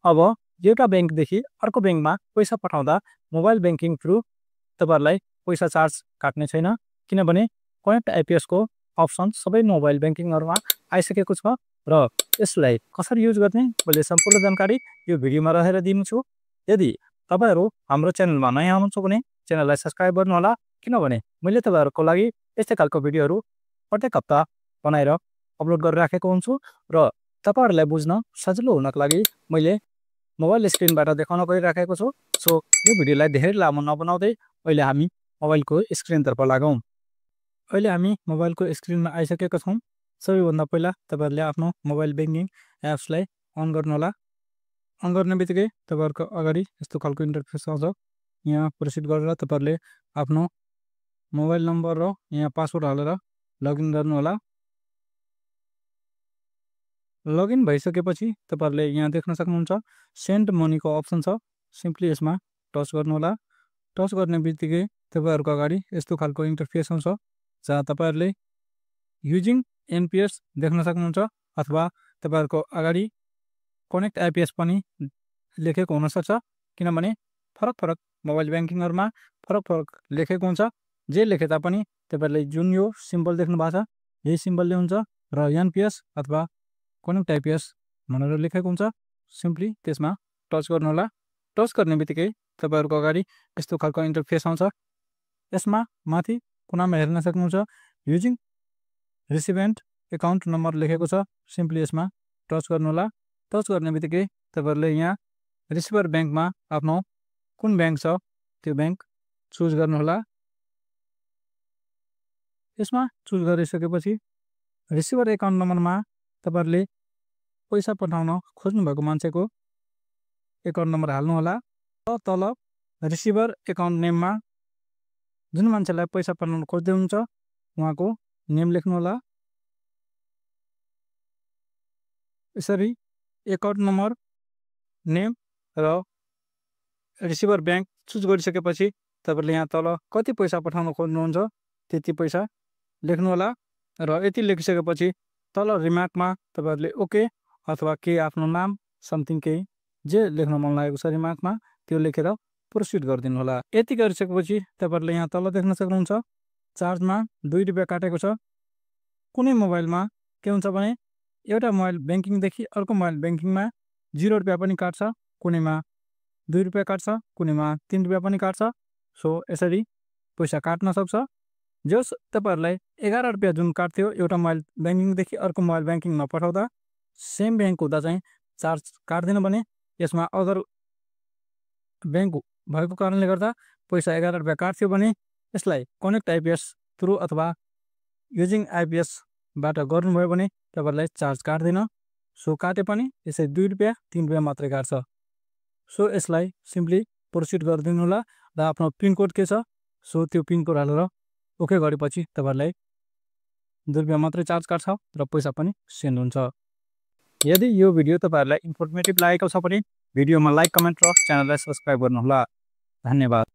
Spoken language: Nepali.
अब एउटा बैंकदेखि अर्को बैंकमा पैसा पठाउँदा मोबाइल बैंकिङ थ्रु तपाईहरुलाई पैसा चार्ज काट्ने छैन किनभने कनेक्ट आईपीएस को अप्सन सबै मोबाइल बैंकिङहरुमा आइसकेको छ र यसलाई कसरी युज गर्ने मैले सम्पूर्ण जानकारी यो भिडियोमा रहेर दिन्छु। यदि तपाईहरु हाम्रो च्यानलमा नयाँ हुनुहुन्छ भने च्यानललाई सब्स्क्राइब गर्नु होला किनभने मैले तपाईहरुको लागि यस्तै खालको भिडियोहरु प्रत्येक हप्ता बनाएर अपलोड गरिराखेको हुन्छु र तपाईहरुलाई बुझ्न सजिलो हुनको लागि मैले मोबाइल स्क्रिनबाट देखाउन गइराखेको छु। सो यो भिडियोलाई धेरै लामो नबनाउँदै अहिले हामी मोबाइलको स्क्रिनतर्फ लागौं। अहिले हामी मोबाइलको स्क्रिनमा आइसकेका छौं। सबैभन्दा पहिला तपाईहरुले आफ्नो मोबाइल बैंकिङ एप्सलाई अन गर्नु होला। अन गर्नेबित्तिकै तपाईहरुको अगाडि यस्तो खालको इन्टरफेस आउँछ। यहाँ प्रोसिड गरेर तपाईहरुले आफ्नो मोबाइल नम्बर र यहाँ पासवर्ड हालेर लगइन गर्नु होला। लगइन भइसकेपछि तपाईहरुले यहाँ देख्न सक्नुहुन्छ सेन्ड मनी को अप्सन छ। सिम्पली यसमा टच गर्नु होला। टच गर्नेबित्तिकै तपाईहरुको अगाडि यस्तो खालको इन्टरफेस आउँछ जहाँ तपाईहरुले युजिङ एनपीएस देख्न सक्नुहुन्छ अथवा तपाईहरुको अगाडि कनेक्ट आईपीएस पनि लेखेको हुन सक्छ किनभने फरक मोबाइल बैंकिङहरुमा फरक लेखेको हुन्छ। जे लेखे तापनि तपाईहरुले जुन यो सिम्बल देख्नु भएको छ यही सिम्बलले हुन्छ र एनपीएस अथवा कनेक्ट आईपीएस भनेर लेखेको हुन्छ। सिम्पली त्यसमा टच गर्नु होला। टच गर्नेबित्तिकै तपाईहरुको अगाडि यस्तो खालको इन्टरफेस आउँछ। यसमा माथि कुनामा हेर्न सक्नुहुन्छ युजिङ रिसिभेन्ट एकाउन्ट नम्बर लेखेको छ। सिम्पली यसमा टच गर्नु होला। टच गर्नेबित्तिकै तपाईहरुले यहाँ रिसिभर बैंकमा आफ्नो कुन बैंक छ त्यो बैंक चुज गर्नु होला। यसमा चुज गरिसकेपछि रिसिभर एकाउन्ट नम्बरमा तपाईहरुले पैसा पठाउन खोज्नु भएको मान्छेको एकाउन्ट नम्बर हाल्नु होला। तल रिसिभर एकाउन्ट नेममा जुन मान्छेलाई पैसा पठाउन खोज्दै हुनुहुन्छ उहाँको नेम लेख्नु होला। यसरी एकाउन्ट नम्बर नेम र रिसिभर बैंक चुज गरिसकेपछि तपाईहरुले यहाँ तल कति पैसा पठाउन खोज्नुहुन्छ त्यति पैसा लेख्नु होला र यति लेखिसकेपछि तल रिमार्कमा तपाईहरुले ओके अथवा के आफ्नो नाम समथिङ केही जे लेख्न मन लागेको छ रिमार्कमा त्यो लेखेर प्रोसिड गरिदिनु होला। यति गरिसकेपछि तपाईहरुले यहाँ तल देख्न सक्नुहुन्छ चार्जमा 2 रुपैयाँ काटेको छ। कुनै मोबाइलमा के हुन्छ भने एउटा मोबाइल बैंकिङदेखि अर्को मोबाइल बैंकिङमा 0 रुपैयाँ पनि काट्छ, कुनैमा 2 रुपैयाँ काट्छ, कुनैमा 3 रुपैयाँ पनि काट्छ। सो यसरी पैसा काट्न सक्छ। जस तपाईहरुलाई 11 रुपैयाँ जुन काट्थ्यो एउटा मोबाइल बैंकिङदेखि अर्को मोबाइल बैंकिङमा पठाउँदा सेम बैंक हुँदा चाहिँ चार्ज काट्दैन भने यसमा अदर बैंक भएको कारणले गर्दा पैसा 11 रुपैयाँ काट्थ्यो भने यसलाई कनेक्ट आईपीएस थ्रु अथवा युजिङ आईपीएस बाट गर्नुभयो भने तपाईहरुलाई चार्ज काट्दैन। सो काटे पनि यसै 2 रुपैयाँ 3 रुपैयाँ मात्रै काट्छ। सो यसलाई सिम्पली प्रोसिड गरिदिनु होला र आफ्नो पिन कोड के छ सो त्यो पिन कोड हालेर ओके गरेपछि तपाईहरुलाई 2 रुपैयाँ मात्रै चार्ज काट्छ र पैसा पनि सेन्ड हुन्छ। यदि यो भिडियो तपाईहरुलाई इन्फर्मेटिभ लागेको छ भने भिडियोमा लाइक कमेन्ट र च्यानललाई सब्स्क्राइब गर्नु होला। धन्यवाद।